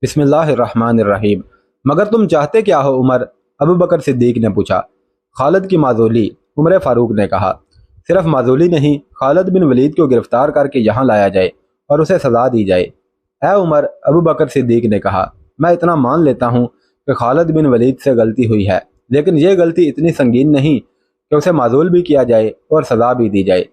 بسم اللہ الرحمن الرحیم۔ مگر تم چاہتے کیا ہو عمر؟ ابو بکر صدیق نے پوچھا۔ خالد کی معزولی، عمر فاروق نے کہا۔ صرف معزولی نہیں، خالد بن ولید کو گرفتار کر کے یہاں لایا جائے اور اسے سزا دی جائے۔ اے عمر، ابو بکر صدیق نے کہا، میں اتنا مان لیتا ہوں کہ خالد بن ولید سے غلطی ہوئی ہے، لیکن یہ غلطی اتنی سنگین نہیں کہ اسے معزول بھی کیا جائے اور سزا بھی دی جائے۔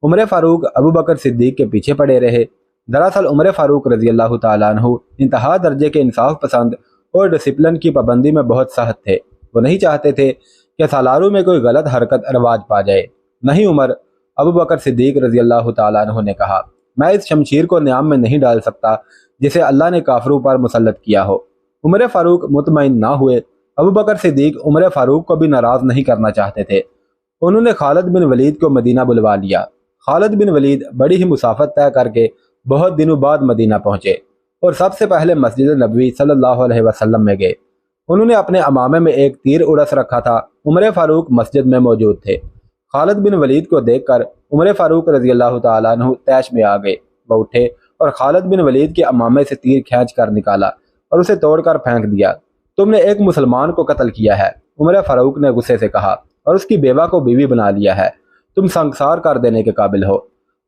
عمر فاروق ابو بکر صدیق کے پیچھے پڑے رہے۔ دراصل عمر فاروق رضی اللہ تعالیٰ عنہ انتہا درجے کے انصاف پسند اور ڈسپلن کی پابندی میں بہت سخت تھے۔ وہ نہیں چاہتے تھے کہ سالاروں میں کوئی غلط حرکت رواج پا جائے۔ نہیں عمر، ابو بکر صدیق رضی اللہ تعالیٰ عنہ نے کہا، میں اس شمشیر کو نیام میں نہیں ڈال سکتا جسے اللہ نے کافروں پر مسلط کیا ہو۔ عمر فاروق مطمئن نہ ہوئے۔ ابو بکر صدیق عمر فاروق کو بھی ناراض نہیں کرنا چاہتے تھے۔ انہوں نے خالد بن ولید کو مدینہ بلوا لیا۔ خالد بن ولید بڑی ہی مسافت طے کر کے بہت دنوں بعد مدینہ پہنچے اور سب سے پہلے مسجد نبوی صلی اللہ علیہ وسلم میں گئے۔ انہوں نے اپنے امامے میں ایک تیر اڑس رکھا تھا۔ عمر فاروق مسجد میں موجود تھے۔ خالد بن ولید کو دیکھ کر عمر فاروق رضی اللہ تعالیٰ عنہ طیش میں آ گئے۔ وہ اٹھے اور خالد بن ولید کے امامے سے تیر کھینچ کر نکالا اور اسے توڑ کر پھینک دیا۔ تم نے ایک مسلمان کو قتل کیا ہے، عمر فاروق نے غصے سے کہا، اور اس کی بیوہ کو بیوی بنا لیا ہے۔ تم سنگسار کر دینے کے قابل ہو۔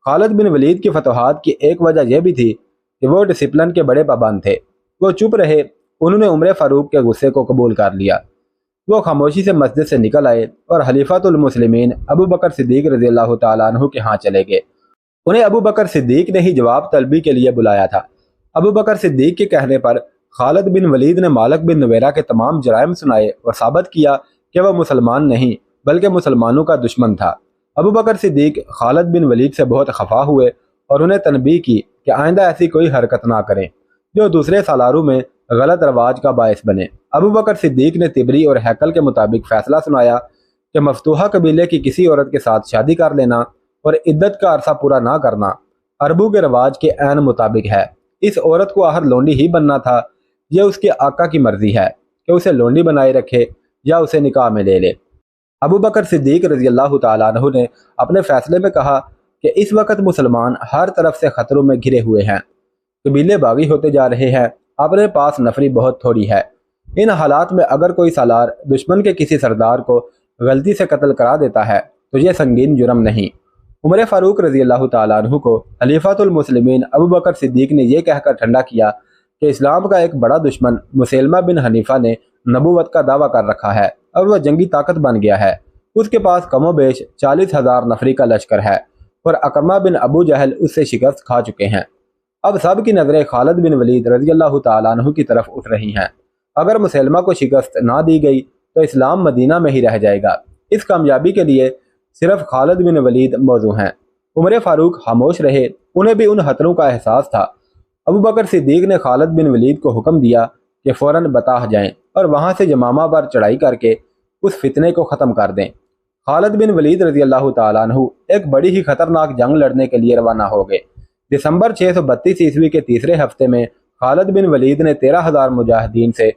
خالد بن ولید کی فتوحات کی ایک وجہ یہ بھی تھی کہ وہ ڈسپلن کے بڑے پابند تھے۔ وہ چپ رہے۔ انہوں نے عمر فاروق کے غصے کو قبول کر لیا۔ وہ خاموشی سے مسجد سے نکل آئے اور خلیفۃ المسلمین ابو بکر صدیق رضی اللہ تعالیٰ عنہ کے ہاں چلے گئے۔ انہیں ابو بکر صدیق نے ہی جواب طلبی کے لیے بلایا تھا۔ ابو بکر صدیق کے کہنے پر خالد بن ولید نے مالک بن نویرہ کے تمام جرائم سنائے اور ثابت کیا کہ وہ مسلمان نہیں بلکہ مسلمانوں کا دشمن تھا۔ ابو بکر صدیق خالد بن ولید سے بہت خفا ہوئے اور انہیں تنبیہ کی کہ آئندہ ایسی کوئی حرکت نہ کریں جو دوسرے سالاروں میں غلط رواج کا باعث بنے۔ ابو بکر صدیق نے طبری اور ہیکل کے مطابق فیصلہ سنایا کہ مفتوحہ قبیلے کی کسی عورت کے ساتھ شادی کر لینا اور عدت کا عرصہ پورا نہ کرنا عربوں کے رواج کے عین مطابق ہے۔ اس عورت کو آخر لونڈی ہی بننا تھا۔ یہ اس کے آقا کی مرضی ہے کہ اسے لونڈی بنائے رکھے یا اسے نکاح میں لے لے۔ ابو بکر صدیق رضی اللہ تعالیٰ عنہ نے اپنے فیصلے میں کہا کہ اس وقت مسلمان ہر طرف سے خطروں میں گھرے ہوئے ہیں۔ قبیلے باغی ہوتے جا رہے ہیں۔ اپنے پاس نفری بہت تھوڑی ہے۔ ان حالات میں اگر کوئی سالار دشمن کے کسی سردار کو غلطی سے قتل کرا دیتا ہے تو یہ سنگین جرم نہیں۔ عمر فاروق رضی اللہ تعالیٰ عنہ کو خلیفۃ المسلمین ابو بکر صدیق نے یہ کہہ کر ٹھنڈا کیا کہ اسلام کا ایک بڑا دشمن مسیلمہ بن حنیفہ نے نبوت کا دعویٰ کر رکھا ہے اور وہ جنگی طاقت بن گیا ہے۔ اس کے پاس کم و بیش 40,000 نفری کا لشکر ہے اور اکرمہ بن ابو جہل اس سے شکست کھا چکے ہیں۔ اب سب کی نظریں خالد بن ولید رضی اللہ تعالیٰ عنہ کی طرف اٹھ رہی ہیں۔ اگر مسلمہ کو شکست نہ دی گئی تو اسلام مدینہ میں ہی رہ جائے گا۔ اس کامیابی کے لیے صرف خالد بن ولید موزوں ہیں۔ عمر فاروق خاموش رہے۔ انہیں بھی ان خطروں کا احساس تھا۔ ابو بکر صدیق نے خالد بن ولید کو حکم دیا کہ فوراً بطاح جائیں اور وہاں سے یمامہ پر چڑھائی کر کے اس فتنے کو ختم کر دیں۔ خالد بن ولید رضی اللہ تعالیٰ عنہ ایک بڑی ہی خطرناک جنگ لڑنے کے لیے روانہ ہو گئے۔ دسمبر 632 عیسوی کے تیسرے ہفتے میں خالد بن ولید نے 13,000 مجاہدین سے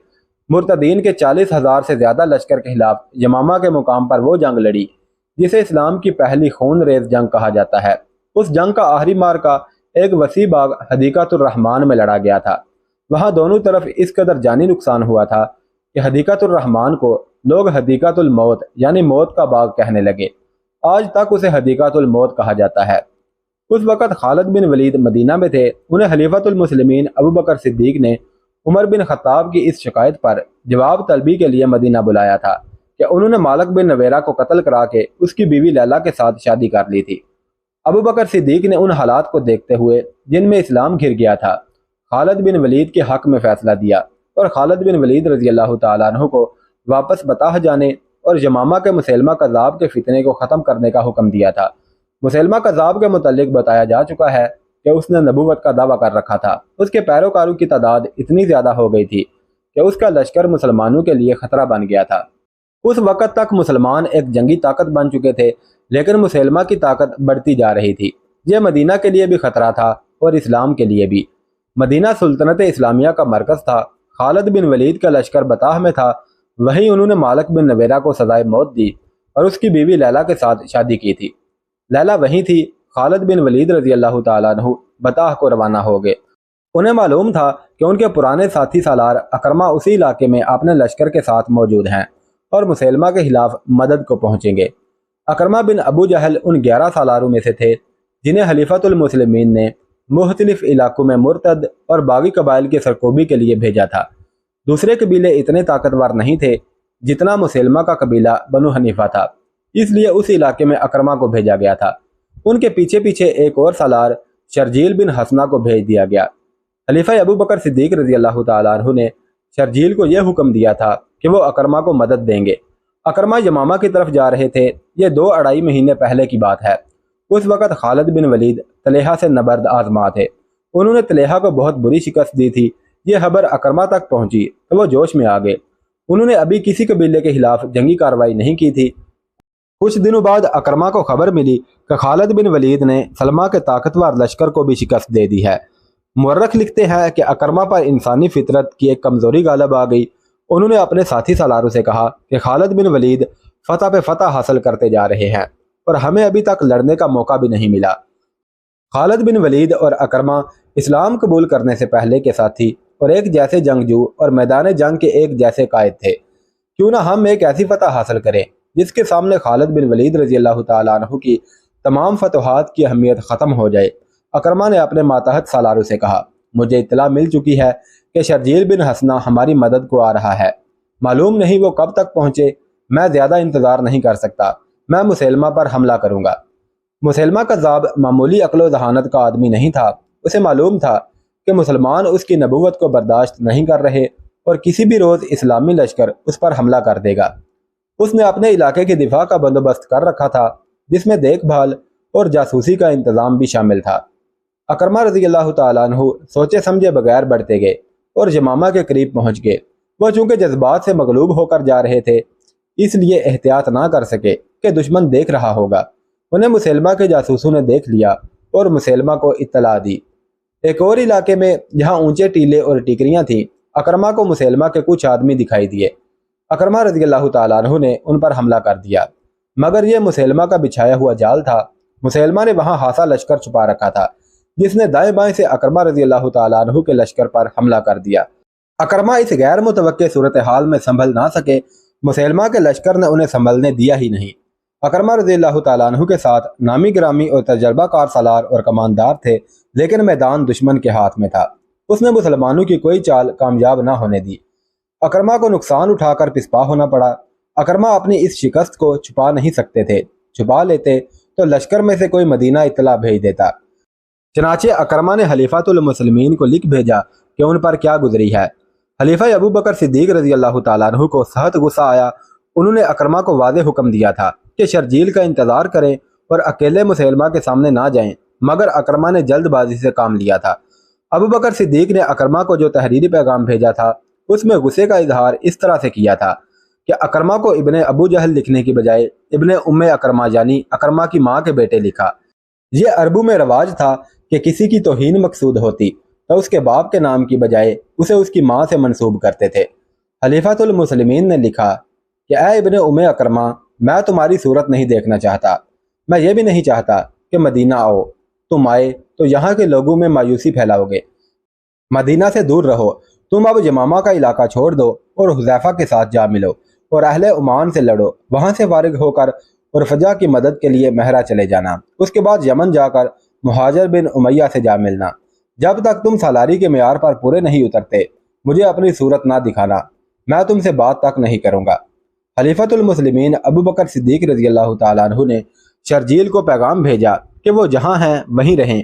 مرتدین کے 40,000 سے زیادہ لشکر کے خلاف یمامہ کے مقام پر وہ جنگ لڑی جسے اسلام کی پہلی خون ریز جنگ کہا جاتا ہے۔ اس جنگ کا آخری مارکہ ایک وسیع باغ حدیقۃ الرحمن میں لڑا گیا تھا۔ وہاں دونوں طرف اس قدر جانی نقصان ہوا تھا کہ حدیقۃ الرحمن کو لوگ حدیقۃ الموت یعنی موت کا باغ کہنے لگے۔ آج تک اسے حدیقۃ الموت کہا جاتا ہے۔ اس وقت خالد بن ولید مدینہ میں تھے۔ انہیں خلیفۃ المسلمین ابو بکر صدیق نے عمر بن خطاب کی اس شکایت پر جواب طلبی کے لیے مدینہ بلایا تھا کہ انہوں نے مالک بن نویرہ کو قتل کرا کے اس کی بیوی لیلا کے ساتھ شادی کر لی تھی۔ ابو بکر صدیق نے ان حالات کو دیکھتے ہوئے جن میں اسلام گھر گیا تھا خالد بن ولید کے حق میں فیصلہ دیا اور خالد بن ولید رضی اللہ تعالیٰ عنہ کو واپس بطاح جانے اور یمامہ کے مسیلمہ کذاب کے فتنے کو ختم کرنے کا حکم دیا تھا۔ مسیلمہ کذاب کے متعلق بتایا جا چکا ہے کہ اس نے نبوت کا دعویٰ کر رکھا تھا۔ اس کے پیروکاروں کی تعداد اتنی زیادہ ہو گئی تھی کہ اس کا لشکر مسلمانوں کے لیے خطرہ بن گیا تھا۔ اس وقت تک مسلمان ایک جنگی طاقت بن چکے تھے، لیکن مسیلمہ کی طاقت بڑھتی جا رہی تھی۔ یہ مدینہ کے لیے بھی خطرہ تھا اور اسلام کے لیے بھی۔ مدینہ سلطنت اسلامیہ کا مرکز تھا۔ خالد بن ولید کا لشکر بطاح میں تھا۔ وہیں انہوں نے مالک بن نویرہ کو سزائے موت دی اور اس کی بیوی لیلا کے ساتھ شادی کی تھی۔ لیلا وہیں تھی۔ خالد بن ولید رضی اللہ تعالیٰ عنہ بطاح کو روانہ ہو گئے۔ انہیں معلوم تھا کہ ان کے پرانے ساتھی سالار اکرما اسی علاقے میں اپنے لشکر کے ساتھ موجود ہیں اور مسیلمہ کے خلاف مدد کو پہنچیں گے۔ اکرما بن ابو جہل ان 11 سالاروں میں سے تھے جنہیں خلیفۃ المسلمین نے مختلف علاقوں میں مرتد اور باغی قبائل کی سرکوبی کے لیے بھیجا تھا۔ دوسرے قبیلے اتنے طاقتور نہیں تھے جتنا مسیلمہ کا قبیلہ بنو حنیفہ تھا، اس لیے اس علاقے میں اکرما کو بھیجا گیا تھا۔ ان کے پیچھے پیچھے ایک اور سالار شرجیل بن حسنہ کو بھیج دیا گیا۔ خلیفہ ابو بکر صدیق رضی اللہ تعالیٰ عنہ نے شرجیل کو یہ حکم دیا تھا کہ وہ اکرما کو مدد دیں گے۔ اکرما یمامہ کی طرف جا رہے تھے، یہ 2-2.5 مہینے پہلے کی بات ہے۔ اس وقت خالد بن ولید طلیحہ سے نبرد آزما تھے۔ انہوں نے طلیحہ کو بہت بری شکست دی تھی۔ یہ خبر اکرما تک پہنچی تو وہ جوش میں آ گئے۔ انہوں نے ابھی کسی قبیلے کے خلاف جنگی کارروائی نہیں کی تھی۔ کچھ دنوں بعد اکرما کو خبر ملی کہ خالد بن ولید نے سلمہ کے طاقتور لشکر کو بھی شکست دے دی ہے۔ مورخ لکھتے ہیں کہ اکرما پر انسانی فطرت کی ایک کمزوری غالب آ گئی۔ انہوں نے اپنے ساتھی سالاروں سے کہا کہ خالد بن ولید فتح پہ فتح حاصل کرتے جا رہے ہیں اور ہمیں ابھی تک لڑنے کا موقع بھی نہیں ملا۔ خالد بن ولید اور اکرما اسلام قبول کرنے سے پہلے کے ساتھی اور ایک جیسے جنگجو اور میدان جنگ کے ایک جیسے قائد تھے۔ کیوں نہ ہم ایک ایسی فتح حاصل کریں جس کے سامنے خالد بن ولید رضی اللہ تعالیٰ عنہ کی تمام فتوحات کی اہمیت ختم ہو جائے۔ اکرما نے اپنے ماتحت سالاروں سے کہا، مجھے اطلاع مل چکی ہے کہ شرجیل بن حسنہ ہماری مدد کو آ رہا ہے۔ معلوم نہیں وہ کب تک پہنچے، میں زیادہ انتظار نہیں کر سکتا، میں مسیلمہ پر حملہ کروں گا۔ مسیلمہ کذاب معمولی عقل و ذہانت کا آدمی نہیں تھا۔ اسے معلوم تھا کہ مسلمان اس کی نبوت کو برداشت نہیں کر رہے اور کسی بھی روز اسلامی لشکر اس پر حملہ کر دے گا۔ اس نے اپنے علاقے کی دفاع کا بندوبست کر رکھا تھا جس میں دیکھ بھال اور جاسوسی کا انتظام بھی شامل تھا۔ اکرما رضی اللہ تعالیٰ عنہ سوچے سمجھے بغیر بڑھتے گئے اور یمامہ کے قریب پہنچ گئے۔ وہ چونکہ جذبات سے مغلوب ہو کر جا رہے تھے اس لیے احتیاط نہ کر سکے کہ دشمن دیکھ رہا ہوگا۔ انہیں مسیلمہ کے جاسوسوں نے دیکھ لیا اور مسیلمہ کو اطلاع دی۔ ایک اور علاقے میں جہاں اونچے ٹیلے اور ٹیکریاں تھیں، اکرما کو مسیلمہ کے کچھ آدمی دکھائی دیے۔ اکرما رضی اللہ تعالیٰ عنہ نے ان پر حملہ کر دیا، مگر یہ مسیلمہ کا بچھایا ہوا جال تھا۔ مسیلمہ نے وہاں خاصا لشکر چھپا رکھا تھا جس نے دائیں بائیں سے اکرما رضی اللہ تعالیٰ عنہ کے لشکر پر حملہ کر دیا۔ اکرما اس غیر متوقع صورتحال میں سنبھل نہ سکے۔ مسیلمہ کے لشکر نے انہیں سنبھلنے دیا ہی نہیں۔ اکرما رضی اللہ تعالیٰ عنہ کے ساتھ نامی گرامی اور تجربہ کار سالار اور کماندار تھے، لیکن میدان دشمن کے ہاتھ میں تھا۔ اس نے مسلمانوں کی کوئی چال کامیاب نہ ہونے دی۔ اکرما کو نقصان اٹھا کر پسپا ہونا پڑا۔ اکرما اپنی اس شکست کو چھپا نہیں سکتے تھے، چھپا لیتے تو لشکر میں سے کوئی مدینہ اطلاع بھیج دیتا۔ چنانچہ اکرما نے خلیفۃ المسلمین کو لکھ بھیجا کہ ان پر کیا گزری ہے۔ خلیفہ ابو بکر صدیق رضی اللہ تعالیٰ عنہ کو سخت غصہ آیا۔ انہوں نے اکرما کو واضح حکم دیا تھا کہ شرجیل کا انتظار کریں اور اکیلے مسیلمہ کے سامنے نہ جائیں، مگر اکرما نے جلد بازی سے کام لیا تھا۔ ابو بکر صدیق نے اکرما کو جو تحریری پیغام بھیجا تھا اس میں غصے کا اظہار اس طرح سے کیا تھا کہ اکرما کو ابن ابو جہل لکھنے کی بجائے ابن اکرما یعنی اکرما کی ماں کے بیٹے لکھا۔ یہ عربوں میں رواج تھا کہ کسی کی توہین مقصود ہوتی تو اس کے باپ کے نام کی بجائے اسے اس کی ماں سے منسوب کرتے تھے۔ خلیفۃ المسلمین نے لکھا کہ اے ابن اکرما، میں تمہاری صورت نہیں دیکھنا چاہتا، میں یہ بھی نہیں چاہتا کہ مدینہ آؤ، تم آئے تو یہاں کے لوگوں میں مایوسی پھیلاؤ گے۔ مدینہ سے دور رہو، تم اب یمامہ کا علاقہ چھوڑ دو اور حذیفہ کے ساتھ جا ملو اور اہل عمان سے لڑو، وہاں سے فارغ ہو کر اور فجا کی مدد کے لیے مہرہ چلے جانا، اس کے بعد یمن جا کر مہاجر بن امیہ سے جا ملنا۔ جب تک تم سالاری کے معیار پر پورے نہیں اترتے مجھے اپنی صورت نہ دکھانا، میں تم سے بات تک نہیں کروں گا۔ خلیفۃ المسلمین ابو بکر صدیق رضی اللہ تعالیٰ عنہ نے شرجیل کو پیغام بھیجا کہ وہ جہاں ہیں وہیں رہیں،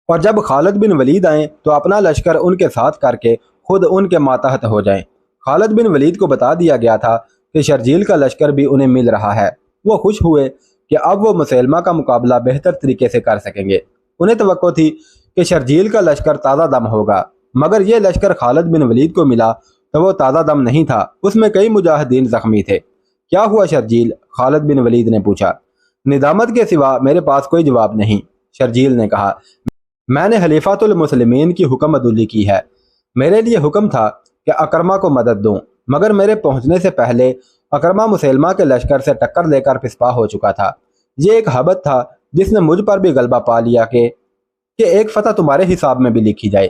اور جب خالد بن ولید آئیں تو اپنا لشکر ان کے ساتھ کر کے خود ان کے ماتحت ہو جائیں۔ خالد بن ولید کو بتا دیا گیا تھا کہ شرجیل کا لشکر بھی انہیں مل رہا ہے۔ وہ خوش ہوئے کہ اب وہ مسیلمہ کا مقابلہ بہتر طریقے سے کر سکیں گے۔ انہیں توقع تھی کہ شرجیل کا لشکر تازہ دم ہوگا، مگر یہ لشکر خالد بن ولید کو ملا تو وہ تازہ دم نہیں تھا، اس میں کئی مجاہدین زخمی تھے۔ کیا ہوا شرجیل؟ خالد بن ولید نے پوچھا۔ ندامت کے سوا میرے پاس کوئی جواب نہیں، شرجیل نے کہا۔ میں نے خلیفۃ المسلمین کی حکم عدولی کی ہے، میرے لیے حکم تھا کہ اکرما کو مدد دوں، مگر میرے پہنچنے سے پہلے اکرما مسیلمہ کے لشکر سے ٹکر لے کر پسپا ہو چکا تھا۔ یہ ایک حبت تھا جس نے مجھ پر بھی غلبہ پا لیا کہ ایک فتح تمہارے حساب میں بھی لکھی جائے۔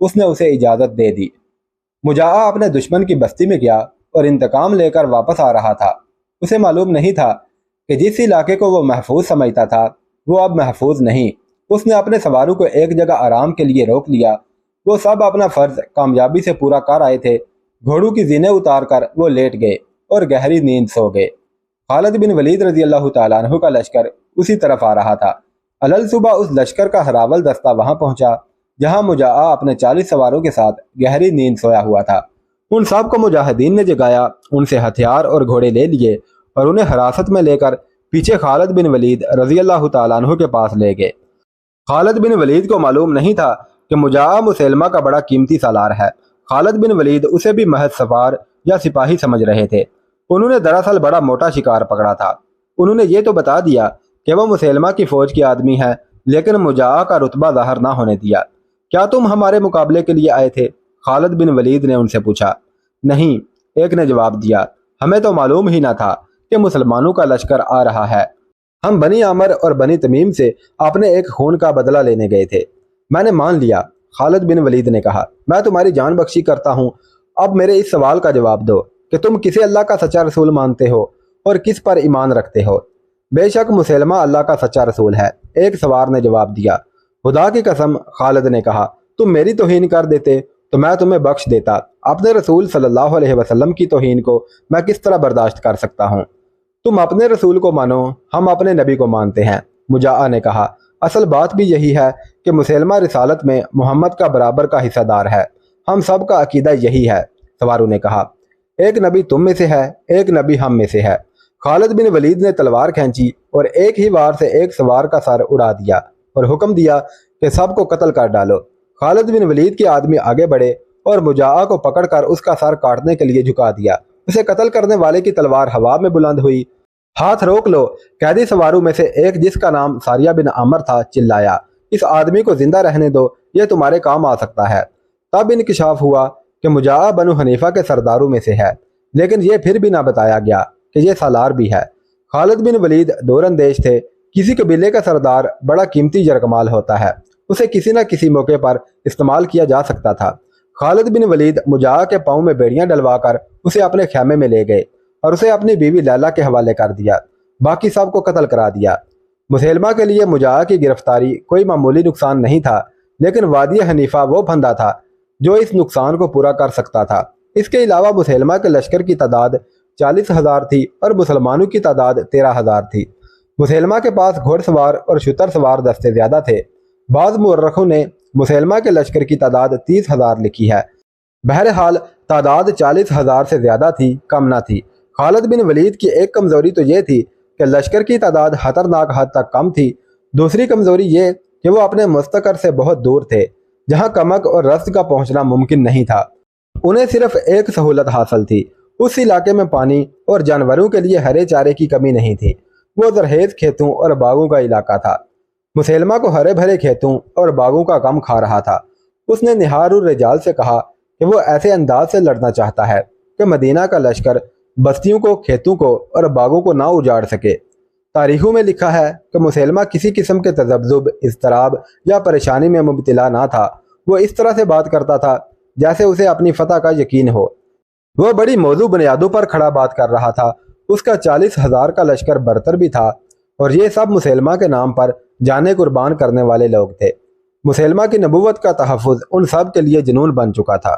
اس نے اسے اجازت دے دی۔ مجاہا اپنے دشمن کی بستی میں گیا اور انتقام لے کر واپس آ رہا تھا۔ اسے معلوم نہیں تھا کہ جس علاقے کو وہ محفوظ سمجھتا تھا وہ اب محفوظ نہیں۔ اس نے اپنے سواروں کو ایک جگہ آرام کے لیے روک لیا۔ وہ سب اپنا فرض کامیابی سے پورا کر آئے تھے۔ گھوڑوں کی زینیں اتار کر وہ لیٹ گئے اور گہری نیند سو گئے۔ خالد بن ولید رضی اللہ تعالیٰ عنہ کا لشکر اسی طرف آ رہا تھا۔ علل صبح اس لشکر کا ہراول دستہ وہاں پہنچا جہاں مجاہا اپنے 40 سواروں کے ساتھ گہری نیند سویا ہوا تھا۔ ان سب کو مجاہدین نے جگایا، ان سے ہتھیار اور گھوڑے لے لیے اور انہیں حراست میں لے کر پیچھے خالد بن ولید رضی اللہ تعالیٰ عنہ کے پاس لے گئے۔ خالد بن ولید کو معلوم نہیں تھا کہ مجاہا مسلمہ کا بڑا قیمتی سالار ہے۔ خالد بن ولید اسے بھی محض سوار یا سپاہی سمجھ رہے تھے۔ انہوں نے دراصل بڑا موٹا شکار پکڑا تھا۔ انہوں نے یہ تو بتا دیا کہ وہ مسلمہ کی فوج کے آدمی ہے، لیکن مجاہا کا رتبہ ظاہر نہ ہونے دیا۔ کیا تم ہمارے مقابلے کے لیے آئے تھے؟ خالد بن ولید نے ان سے پوچھا۔ نہیں، ایک نے جواب دیا، ہمیں تو معلوم ہی نہ تھا کہ مسلمانوں کا لشکر آ رہا ہے۔ ہم بنی عامر اور بنی تمیم سے اپنے ایک خون کا بدلہ لینے گئے تھے۔ میں نے مان لیا، خالد بن ولید نے کہا، میں تمہاری جان بخشی کرتا ہوں۔ اب میرے اس سوال کا جواب دو کہ تم کسے اللہ کا سچا رسول مانتے ہو اور کس پر ایمان رکھتے ہو؟ بے شک مسلمہ اللہ کا سچا رسول ہے، ایک سوار نے جواب دیا۔ خدا کی قسم، خالد نے کہا، تم میری توہین کر دیتے تو میں تمہیں بخش دیتا۔ اپنے رسول صلی اللہ علیہ وسلم کی توہین کو میں کس طرح برداشت کر سکتا ہوں؟ تم اپنے رسول کو مانو، ہم اپنے نبی کو مانتے ہیں۔ مجاہا نے کہا، اصل بات بھی یہی ہے کہ مسلمہ رسالت میں محمد کا برابر کا حصہ دار ہے۔ ہم سب کا عقیدہ یہی ہے۔ سواروں نے کہا، ایک نبی تم میں سے ہے، ایک نبی ہم میں سے ہے۔ خالد بن ولید نے تلوار کھینچی اور ایک ہی وار سے ایک سوار کا سر اڑا دیا اور حکم دیا کہ سب کو قتل کر ڈالو۔ خالد بن ولید کے آدمی آگے بڑھے اور مجاہا کو پکڑ کر اس کا سر کاٹنے کے لیے جھکا دیا۔ اسے قتل کرنے والے کی تلوار ہوا میں بلند ہوئی۔ ہاتھ روک لو! قیدی سواروں میں سے ایک جس کا نام ساریہ بن عامر تھا چلایا، اس آدمی کو زندہ رہنے دو، یہ تمہارے کام آ سکتا ہے۔ تب انکشاف ہوا کہ مجاہا بنو حنیفہ کے سرداروں میں سے ہے، لیکن یہ پھر بھی نہ بتایا گیا کہ یہ سالار بھی ہے۔ خالد بن ولید دور اندیش تھے۔ کسی قبیلے کا سردار بڑا قیمتی یرغمال ہوتا ہے، اسے کسی نہ کسی موقع پر استعمال کیا جا سکتا تھا۔ خالد بن ولید مجاہا کے پاؤں میں بیڑیاں ڈلوا کر اسے اپنے خیمے میں لے گئے اور اسے اپنی بیوی لیلا کے حوالے کر دیا۔ باقی سب کو قتل کرا دیا۔ مسلمہ کے لیے مجاہا کی گرفتاری کوئی معمولی نقصان نہیں تھا، لیکن وادی حنیفہ وہ پھندا تھا جو اس نقصان کو پورا کر سکتا تھا۔ اس کے علاوہ مسلمہ کے لشکر کی تعداد 40,000 تھی اور مسلمانوں کی تعداد 13,000 تھی۔ مسلمہ کے پاس گھوڑ سوار اور شتر سوار دستے زیادہ تھے۔ بعض مورخوں نے مسلمہ کے لشکر کی تعداد 30,000 لکھی ہے۔ بہرحال تعداد 40,000 سے زیادہ تھی، کم نہ تھی۔ خالد بن ولید کی ایک کمزوری تو یہ تھی کہ لشکر کی تعداد خطرناک حد تک کم تھی۔ دوسری کمزوری یہ کہ وہ اپنے مستقر سے بہت دور تھے، جہاں کمک اور رزق کا پہنچنا ممکن نہیں تھا۔ انہیں صرف ایک سہولت حاصل تھی، اس علاقے میں پانی اور جانوروں کے لیے ہرے چارے کی کمی نہیں تھی۔ وہ زرخیز کھیتوں اور باغوں کا علاقہ تھا۔ مسلمہ کو ہرے بھرے کھیتوں اور باغوں کا غم کھا رہا تھا۔ اس نے نہار الرجال سے کہا کہ وہ ایسے انداز سے لڑنا چاہتا ہے کہ مدینہ کا لشکر بستیوں کو، کھیتوں کو اور باغوں کو نہ اجاڑ سکے۔ تاریخوں میں لکھا ہے کہ مسلمہ کسی قسم کے تذبذب، اضطراب یا پریشانی میں مبتلا نہ تھا۔ وہ اس طرح سے بات کرتا تھا جیسے اسے اپنی فتح کا یقین ہو۔ وہ بڑی موضوع بنیادوں پر کھڑا بات کر رہا تھا۔ اس کا 40,000 کا لشکر برتر بھی تھا اور یہ سب مسلمہ کے نام پر جانیں قربان کرنے والے لوگ تھے۔ مسلمہ کی نبوت کا تحفظ ان سب کے لیے جنون بن چکا تھا۔